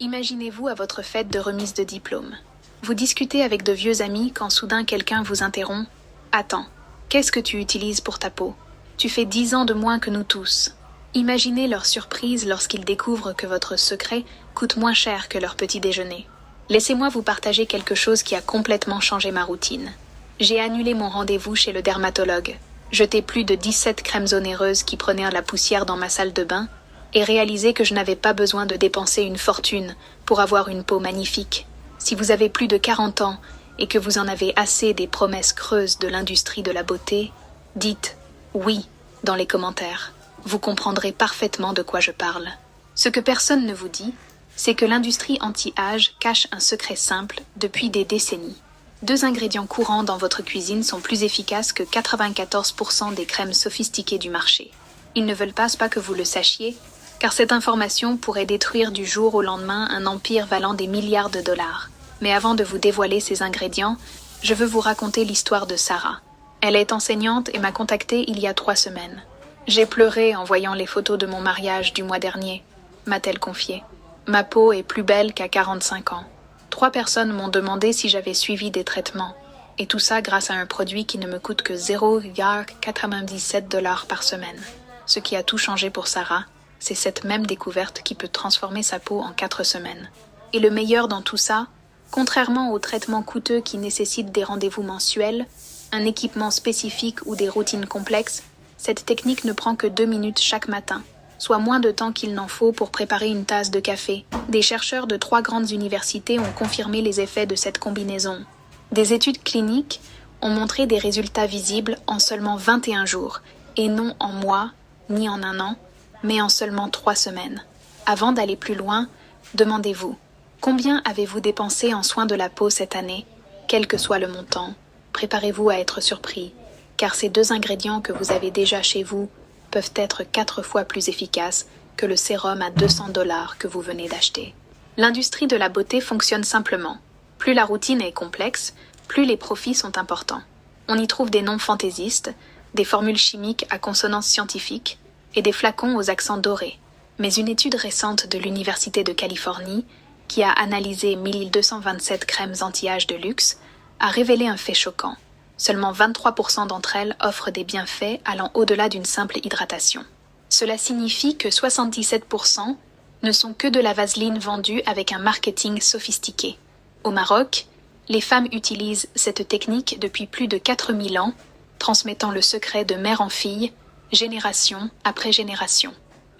Imaginez-vous à votre fête de remise de diplôme. Vous discutez avec de vieux amis quand soudain quelqu'un vous interrompt. « Attends, qu'est-ce que tu utilises pour ta peau? Tu fais 10 ans de moins que nous tous. » Imaginez leur surprise lorsqu'ils découvrent que votre secret coûte moins cher que leur petit déjeuner. Laissez-moi vous partager quelque chose qui a complètement changé ma routine. J'ai annulé mon rendez-vous chez le dermatologue, jeté plus de 17 crèmes onéreuses qui prenaient la poussière dans ma salle de bain et réalisé que je n'avais pas besoin de dépenser une fortune pour avoir une peau magnifique. Si vous avez plus de 40 ans et que vous en avez assez des promesses creuses de l'industrie de la beauté, dites « oui » dans les commentaires. Vous comprendrez parfaitement de quoi je parle. Ce que personne ne vous dit, c'est que l'industrie anti-âge cache un secret simple depuis des décennies. 2 ingrédients courants dans votre cuisine sont plus efficaces que 94% des crèmes sophistiquées du marché. Ils ne veulent pas que vous le sachiez, car cette information pourrait détruire du jour au lendemain un empire valant des milliards de dollars. Mais avant de vous dévoiler ces ingrédients, je veux vous raconter l'histoire de Sarah. Elle est enseignante et m'a contactée il y a 3 semaines. J'ai pleuré en voyant les photos de mon mariage du mois dernier, m'a-t-elle confié. Ma peau est plus belle qu'à 45 ans. 3 personnes m'ont demandé si j'avais suivi des traitements, et tout ça grâce à un produit qui ne me coûte que 0,97 $ par semaine. Ce qui a tout changé pour Sarah, c'est cette même découverte qui peut transformer sa peau en 4 semaines. Et le meilleur dans tout ça, contrairement aux traitements coûteux qui nécessitent des rendez-vous mensuels, un équipement spécifique ou des routines complexes, cette technique ne prend que 2 minutes chaque matin, soit moins de temps qu'il n'en faut pour préparer une tasse de café. Des chercheurs de 3 grandes universités ont confirmé les effets de cette combinaison. Des études cliniques ont montré des résultats visibles en seulement 21 jours, et non en mois, ni en un an, mais en seulement 3 semaines. Avant d'aller plus loin, demandez-vous, combien avez-vous dépensé en soins de la peau cette année? Quel que soit le montant, préparez-vous à être surpris, car ces 2 ingrédients que vous avez déjà chez vous peuvent être 4 fois plus efficaces que le sérum à 200 $ que vous venez d'acheter. L'industrie de la beauté fonctionne simplement. Plus la routine est complexe, plus les profits sont importants. On y trouve des noms fantaisistes, des formules chimiques à consonance scientifique et des flacons aux accents dorés. Mais une étude récente de l'Université de Californie, qui a analysé 1227 crèmes anti-âge de luxe, a révélé un fait choquant. Seulement 23% d'entre elles offrent des bienfaits allant au-delà d'une simple hydratation. Cela signifie que 77% ne sont que de la vaseline vendue avec un marketing sophistiqué. Au Maroc, les femmes utilisent cette technique depuis plus de 4000 ans, transmettant le secret de mère en fille, génération après génération.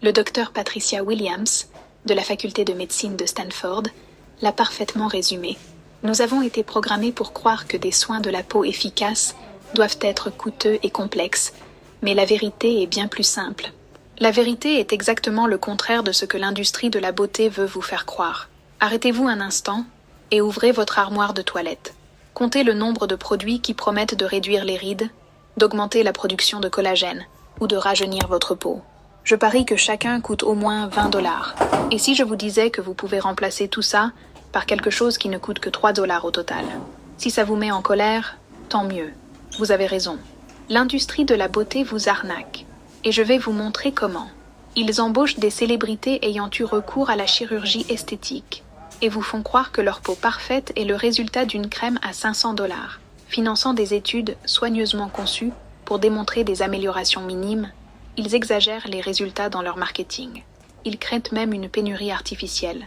Le docteur Patricia Williams, de la faculté de médecine de Stanford, l'a parfaitement résumé. Nous avons été programmés pour croire que des soins de la peau efficaces doivent être coûteux et complexes, mais la vérité est bien plus simple. La vérité est exactement le contraire de ce que l'industrie de la beauté veut vous faire croire. Arrêtez-vous un instant et ouvrez votre armoire de toilette. Comptez le nombre de produits qui promettent de réduire les rides, d'augmenter la production de collagène ou de rajeunir votre peau. Je parie que chacun coûte au moins 20 $. Et si je vous disais que vous pouvez remplacer tout ça par quelque chose qui ne coûte que 3 $ au total? Si ça vous met en colère, tant mieux. Vous avez raison. L'industrie de la beauté vous arnaque. Et je vais vous montrer comment. Ils embauchent des célébrités ayant eu recours à la chirurgie esthétique et vous font croire que leur peau parfaite est le résultat d'une crème à 500 $, finançant des études soigneusement conçues pour démontrer des améliorations minimes. Ils exagèrent les résultats dans leur marketing. Ils créent même une pénurie artificielle,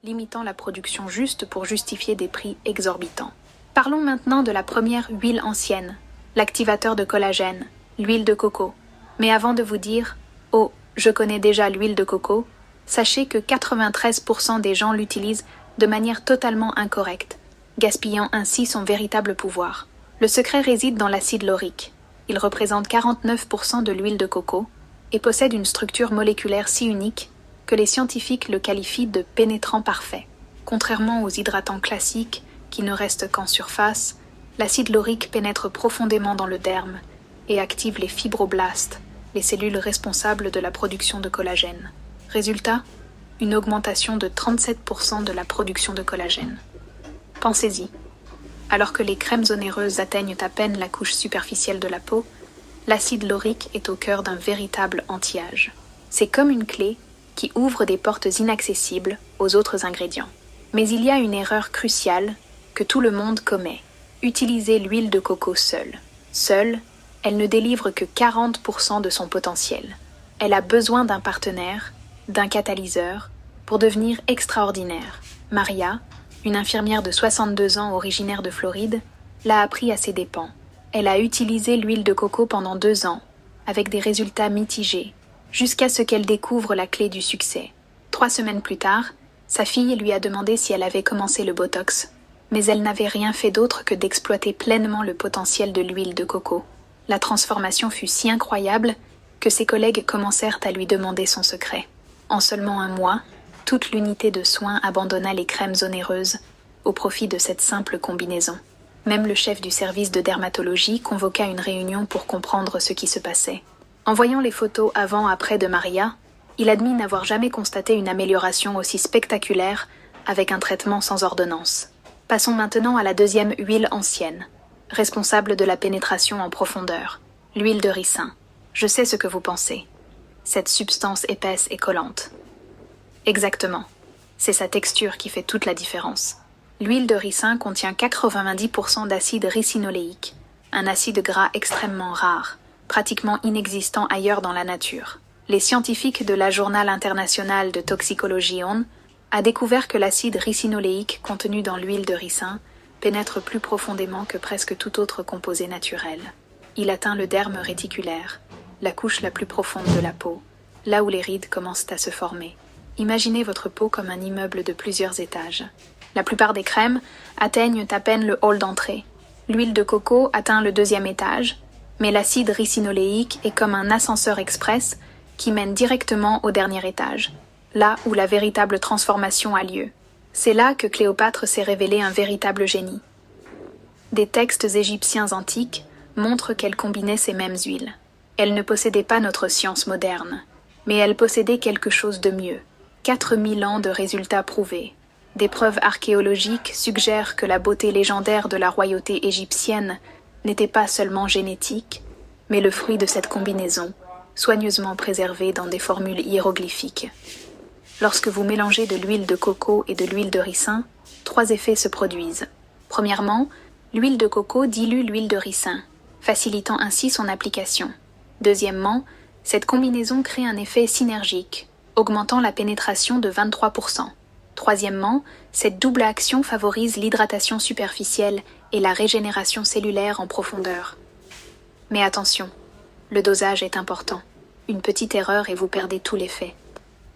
limitant la production juste pour justifier des prix exorbitants. Parlons maintenant de la première huile ancienne, l'activateur de collagène, l'huile de coco. Mais avant de vous dire « Oh, je connais déjà l'huile de coco », sachez que 93% des gens l'utilisent de manière totalement incorrecte, gaspillant ainsi son véritable pouvoir. Le secret réside dans l'acide laurique. Il représente 49% de l'huile de coco et possède une structure moléculaire si unique que les scientifiques le qualifient de pénétrant parfait. Contrairement aux hydratants classiques, qui ne restent qu'en surface, l'acide laurique pénètre profondément dans le derme et active les fibroblastes, les cellules responsables de la production de collagène. Résultat, une augmentation de 37% de la production de collagène. Pensez-y. Alors que les crèmes onéreuses atteignent à peine la couche superficielle de la peau, l'acide laurique est au cœur d'un véritable anti-âge. C'est comme une clé qui ouvre des portes inaccessibles aux autres ingrédients. Mais il y a une erreur cruciale que tout le monde commet. Utiliser l'huile de coco seule. Seule, elle ne délivre que 40% de son potentiel. Elle a besoin d'un partenaire, d'un catalyseur, pour devenir extraordinaire. Maria, une infirmière de 62 ans originaire de Floride, l'a appris à ses dépens. Elle a utilisé l'huile de coco pendant 2 ans, avec des résultats mitigés, jusqu'à ce qu'elle découvre la clé du succès. 3 semaines plus tard, sa fille lui a demandé si elle avait commencé le Botox, mais elle n'avait rien fait d'autre que d'exploiter pleinement le potentiel de l'huile de coco. La transformation fut si incroyable que ses collègues commencèrent à lui demander son secret. En seulement 1 mois, toute l'unité de soins abandonna les crèmes onéreuses au profit de cette simple combinaison. Même le chef du service de dermatologie convoqua une réunion pour comprendre ce qui se passait. En voyant les photos avant-après de Maria, il admit n'avoir jamais constaté une amélioration aussi spectaculaire avec un traitement sans ordonnance. Passons maintenant à la deuxième huile ancienne, responsable de la pénétration en profondeur, l'huile de ricin. Je sais ce que vous pensez. Cette substance épaisse et collante. Exactement. C'est sa texture qui fait toute la différence. L'huile de ricin contient 90% d'acide ricinoléique, un acide gras extrêmement rare, pratiquement inexistant ailleurs dans la nature. Les scientifiques de la Journal international de toxicologie ON a découvert que l'acide ricinoléique contenu dans l'huile de ricin pénètre plus profondément que presque tout autre composé naturel. Il atteint le derme réticulaire, la couche la plus profonde de la peau, là où les rides commencent à se former. Imaginez votre peau comme un immeuble de plusieurs étages. La plupart des crèmes atteignent à peine le hall d'entrée. L'huile de coco atteint le 2e étage, mais l'acide ricinoléique est comme un ascenseur express qui mène directement au dernier étage, là où la véritable transformation a lieu. C'est là que Cléopâtre s'est révélée un véritable génie. Des textes égyptiens antiques montrent qu'elle combinait ces mêmes huiles. Elle ne possédait pas notre science moderne, mais elle possédait quelque chose de mieux. 4000 ans de résultats prouvés. Des preuves archéologiques suggèrent que la beauté légendaire de la royauté égyptienne n'était pas seulement génétique, mais le fruit de cette combinaison, soigneusement préservée dans des formules hiéroglyphiques. Lorsque vous mélangez de l'huile de coco et de l'huile de ricin, 3 effets se produisent. Premièrement, l'huile de coco dilue l'huile de ricin, facilitant ainsi son application. Deuxièmement, cette combinaison crée un effet synergique, augmentant la pénétration de 23%. Troisièmement, cette double action favorise l'hydratation superficielle et la régénération cellulaire en profondeur. Mais attention, le dosage est important. Une petite erreur et vous perdez tout l'effet.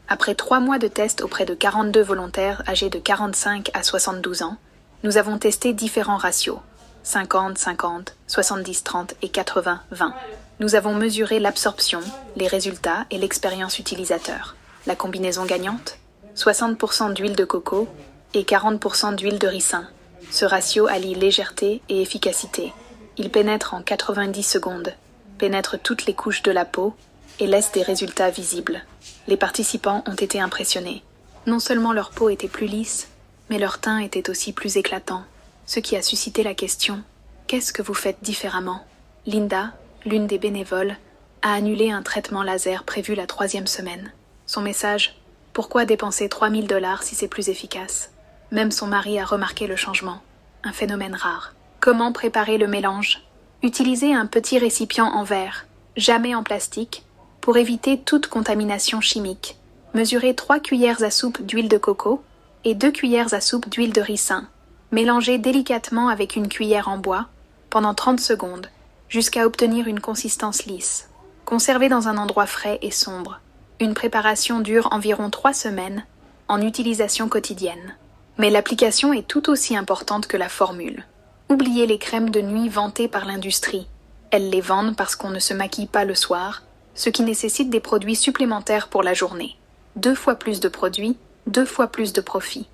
Après 3 mois de tests auprès de 42 volontaires âgés de 45 à 72 ans, nous avons testé différents ratios, 50-50, 70-30 et 80-20. Nous avons mesuré l'absorption, les résultats et l'expérience utilisateur. La combinaison gagnante ? 60% d'huile de coco et 40% d'huile de ricin. Ce ratio allie légèreté et efficacité. Il pénètre en 90 secondes, pénètre toutes les couches de la peau et laisse des résultats visibles. Les participants ont été impressionnés. Non seulement leur peau était plus lisse, mais leur teint était aussi plus éclatant, ce qui a suscité la question « Qu'est-ce que vous faites différemment ?» Linda, l'une des bénévoles, a annulé un traitement laser prévu la 3e semaine. Son message « Pourquoi dépenser $3000 si c'est plus efficace ?» Même son mari a remarqué le changement, un phénomène rare. Comment préparer le mélange ? Utilisez un petit récipient en verre, jamais en plastique, pour éviter toute contamination chimique. Mesurez 3 cuillères à soupe d'huile de coco et 2 cuillères à soupe d'huile de ricin. Mélangez délicatement avec une cuillère en bois pendant 30 secondes, jusqu'à obtenir une consistance lisse. Conservez dans un endroit frais et sombre. Une préparation dure environ 3 semaines, en utilisation quotidienne. Mais l'application est tout aussi importante que la formule. Oubliez les crèmes de nuit vantées par l'industrie. Elles les vendent parce qu'on ne se maquille pas le soir, ce qui nécessite des produits supplémentaires pour la journée. 2 fois plus de produits, 2 fois plus de profit.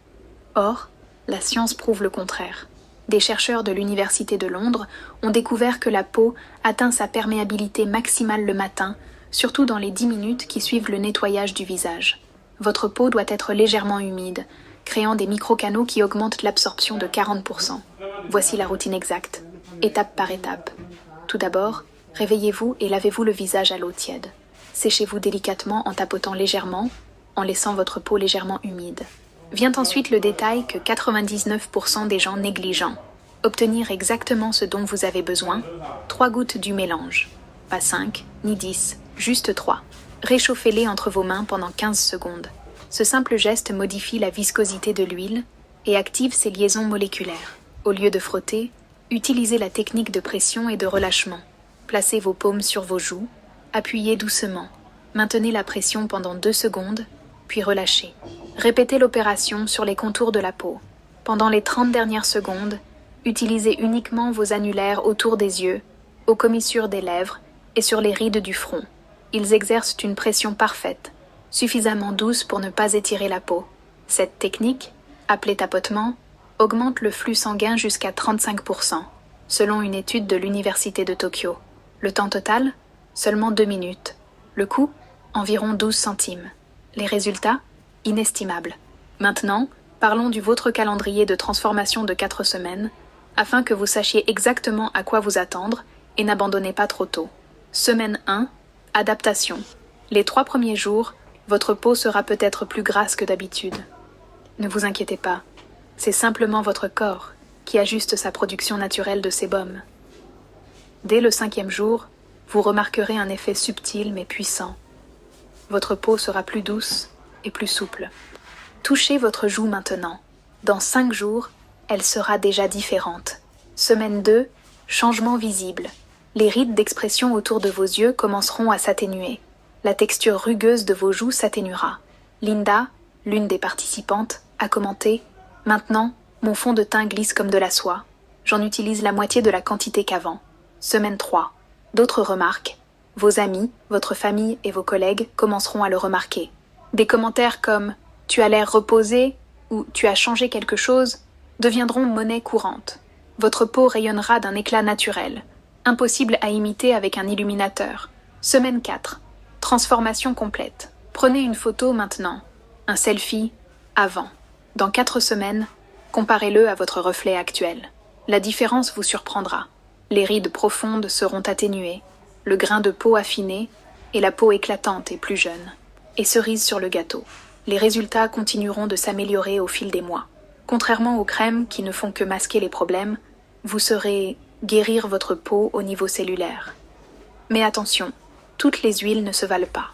Or, la science prouve le contraire. Des chercheurs de l'Université de Londres ont découvert que la peau atteint sa perméabilité maximale le matin, surtout dans les 10 minutes qui suivent le nettoyage du visage. Votre peau doit être légèrement humide, créant des microcanaux qui augmentent l'absorption de 40%. Voici la routine exacte, étape par étape. Tout d'abord, réveillez-vous et lavez-vous le visage à l'eau tiède. Séchez-vous délicatement en tapotant légèrement, en laissant votre peau légèrement humide. Vient ensuite le détail que 99% des gens négligent. Obtenir exactement ce dont vous avez besoin, 3 gouttes du mélange. Pas 5, ni 10, juste 3. Réchauffez-les entre vos mains pendant 15 secondes. Ce simple geste modifie la viscosité de l'huile et active ses liaisons moléculaires. Au lieu de frotter, utilisez la technique de pression et de relâchement. Placez vos paumes sur vos joues, appuyez doucement. Maintenez la pression pendant 2 secondes, puis relâchez. Répétez l'opération sur les contours de la peau. Pendant les 30 dernières secondes, utilisez uniquement vos annulaires autour des yeux, aux commissures des lèvres et sur les rides du front. Ils exercent une pression parfaite, suffisamment douce pour ne pas étirer la peau. Cette technique, appelée tapotement, augmente le flux sanguin jusqu'à 35%, selon une étude de l'Université de Tokyo. Le temps total, seulement 2 minutes. Le coût, environ 12 centimes. Les résultats, inestimables. Maintenant, parlons du vôtre calendrier de transformation de 4 semaines, afin que vous sachiez exactement à quoi vous attendre et n'abandonnez pas trop tôt. Semaine 1, adaptation. Les 3 premiers jours, votre peau sera peut-être plus grasse que d'habitude. Ne vous inquiétez pas, c'est simplement votre corps qui ajuste sa production naturelle de sébum. Dès le 5e jour, vous remarquerez un effet subtil mais puissant. Votre peau sera plus douce et plus souple. Touchez votre joue maintenant. Dans 5 jours, elle sera déjà différente. Semaine 2, changement visible. Les rides d'expression autour de vos yeux commenceront à s'atténuer. La texture rugueuse de vos joues s'atténuera. Linda, l'une des participantes, a commenté « Maintenant, mon fond de teint glisse comme de la soie. J'en utilise la moitié de la quantité qu'avant. » Semaine 3. D'autres remarques. Vos amis, votre famille et vos collègues commenceront à le remarquer. Des commentaires comme « Tu as l'air reposé » ou « Tu as changé quelque chose » deviendront monnaie courante. Votre peau rayonnera d'un éclat naturel, impossible à imiter avec un illuminateur. Semaine 4. Transformation complète. Prenez une photo maintenant. Un selfie avant. Dans 4 semaines, comparez-le à votre reflet actuel. La différence vous surprendra. Les rides profondes seront atténuées, le grain de peau affiné et la peau éclatante et plus jeune. Et cerise sur le gâteau. Les résultats continueront de s'améliorer au fil des mois. Contrairement aux crèmes qui ne font que masquer les problèmes, vous saurez guérir votre peau au niveau cellulaire. Mais attention, toutes les huiles ne se valent pas.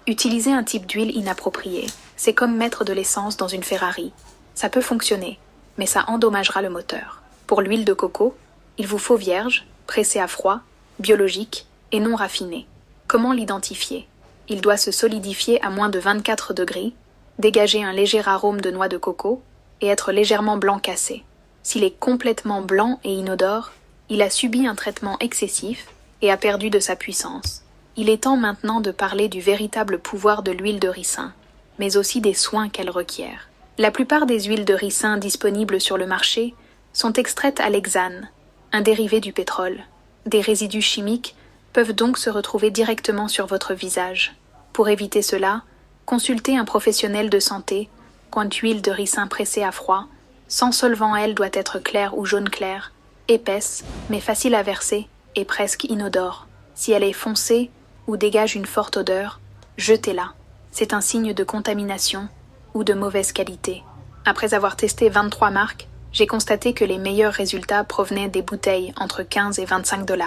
Utiliser un type d'huile inapproprié, c'est comme mettre de l'essence dans une Ferrari. Ça peut fonctionner, mais ça endommagera le moteur. Pour l'huile de coco, il vous faut vierge, pressée à froid, biologique et non raffinée. Comment l'identifier ? Il doit se solidifier à moins de 24 degrés, dégager un léger arôme de noix de coco et être légèrement blanc cassé. S'il est complètement blanc et inodore, il a subi un traitement excessif et a perdu de sa puissance. Il est temps maintenant de parler du véritable pouvoir de l'huile de ricin, mais aussi des soins qu'elle requiert. La plupart des huiles de ricin disponibles sur le marché sont extraites à l'hexane, un dérivé du pétrole. Des résidus chimiques peuvent donc se retrouver directement sur votre visage. Pour éviter cela, consultez un professionnel de santé quand l'huile de ricin pressée à froid, sans solvant elle doit être claire ou jaune clair, épaisse mais facile à verser et presque inodore. Si elle est foncée ou dégage une forte odeur, jetez-la. C'est un signe de contamination ou de mauvaise qualité. Après avoir testé 23 marques, j'ai constaté que les meilleurs résultats provenaient des bouteilles entre 15 et 25 $.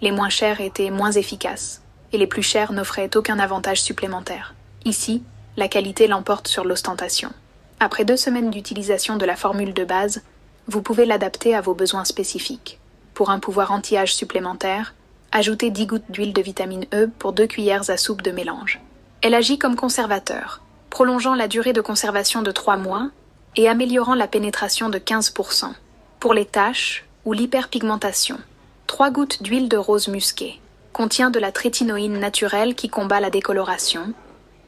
Les moins chères étaient moins efficaces, et les plus chères n'offraient aucun avantage supplémentaire. Ici, la qualité l'emporte sur l'ostentation. Après 2 semaines d'utilisation de la formule de base, vous pouvez l'adapter à vos besoins spécifiques. Pour un pouvoir anti-âge supplémentaire, ajoutez 10 gouttes d'huile de vitamine E pour 2 cuillères à soupe de mélange. Elle agit comme conservateur, prolongeant la durée de conservation de 3 mois et améliorant la pénétration de 15%. Pour les taches ou l'hyperpigmentation, 3 gouttes d'huile de rose musquée contient de la trétinoïne naturelle qui combat la décoloration,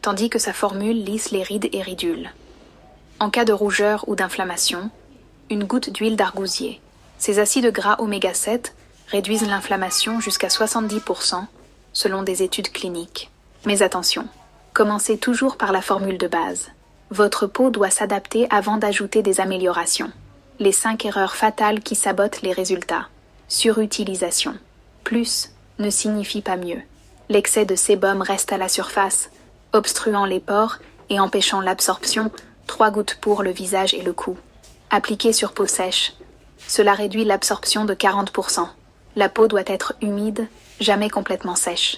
tandis que sa formule lisse les rides et ridules. En cas de rougeur ou d'inflammation, une goutte d'huile d'argousier. Ces acides gras oméga 7 réduisent l'inflammation jusqu'à 70% selon des études cliniques. Mais attention, commencez toujours par la formule de base. Votre peau doit s'adapter avant d'ajouter des améliorations. Les 5 erreurs fatales qui sabotent les résultats. Surutilisation. Plus ne signifie pas mieux. L'excès de sébum reste à la surface, obstruant les pores et empêchant l'absorption, 3 gouttes pour le visage et le cou. Appliqué sur peau sèche. Cela réduit l'absorption de 40%. La peau doit être humide, jamais complètement sèche.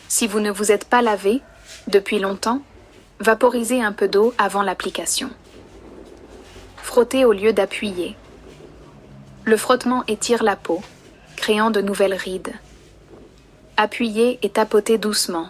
Si vous ne vous êtes pas lavé, depuis longtemps, vaporisez un peu d'eau avant l'application. Frottez au lieu d'appuyer. Le frottement étire la peau, créant de nouvelles rides. Appuyez et tapotez doucement.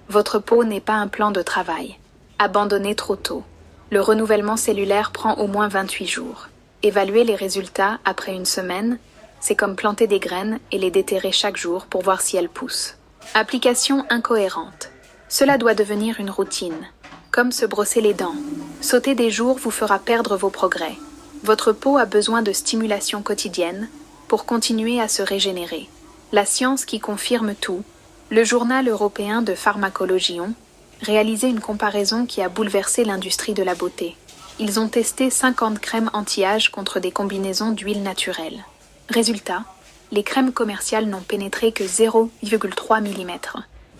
Votre peau n'est pas un plan de travail. Abandonnez trop tôt. Le renouvellement cellulaire prend au moins 28 jours. Évaluez les résultats après une semaine, c'est comme planter des graines et les déterrer chaque jour pour voir si elles poussent. Application incohérente. Cela doit devenir une routine, comme se brosser les dents. Sauter des jours vous fera perdre vos progrès. Votre peau a besoin de stimulation quotidienne pour continuer à se régénérer. La science qui confirme tout, le journal européen de pharmacologie ont réalisé une comparaison qui a bouleversé l'industrie de la beauté. Ils ont testé 50 crèmes anti-âge contre des combinaisons d'huile naturelle. Résultat, les crèmes commerciales n'ont pénétré que 0,3 mm,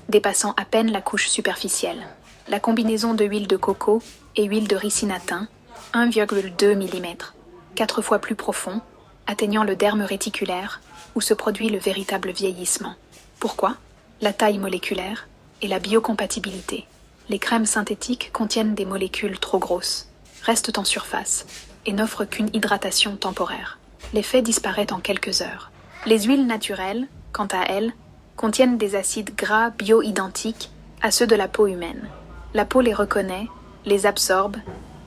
dépassant à peine la couche superficielle. La combinaison de huile de coco et huile de ricinatin, 1,2 mm, 4 fois plus profond, atteignant le derme réticulaire, où se produit le véritable vieillissement. Pourquoi ? La taille moléculaire et la biocompatibilité. Les crèmes synthétiques contiennent des molécules trop grosses, restent en surface et n'offrent qu'une hydratation temporaire. L'effet disparaît en quelques heures. Les huiles naturelles, quant à elles, contiennent des acides gras bio-identiques à ceux de la peau humaine. La peau les reconnaît, les absorbe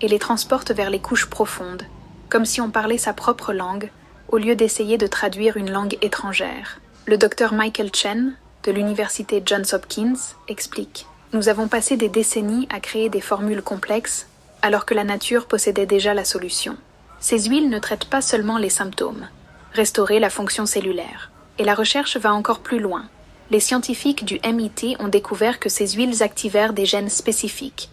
et les transporte vers les couches profondes, comme si on parlait sa propre langue, au lieu d'essayer de traduire une langue étrangère. Le docteur Michael Chen, de l'université Johns Hopkins, explique « Nous avons passé des décennies à créer des formules complexes, alors que la nature possédait déjà la solution. Ces huiles ne traitent pas seulement les symptômes, restaurer la fonction cellulaire. Et la recherche va encore plus loin. Les scientifiques du MIT ont découvert que ces huiles activèrent des gènes spécifiques,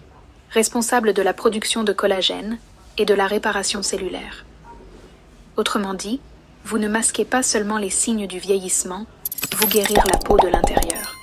responsables de la production de collagène et de la réparation cellulaire. Autrement dit, vous ne masquez pas seulement les signes du vieillissement, vous guérir la peau de l'intérieur.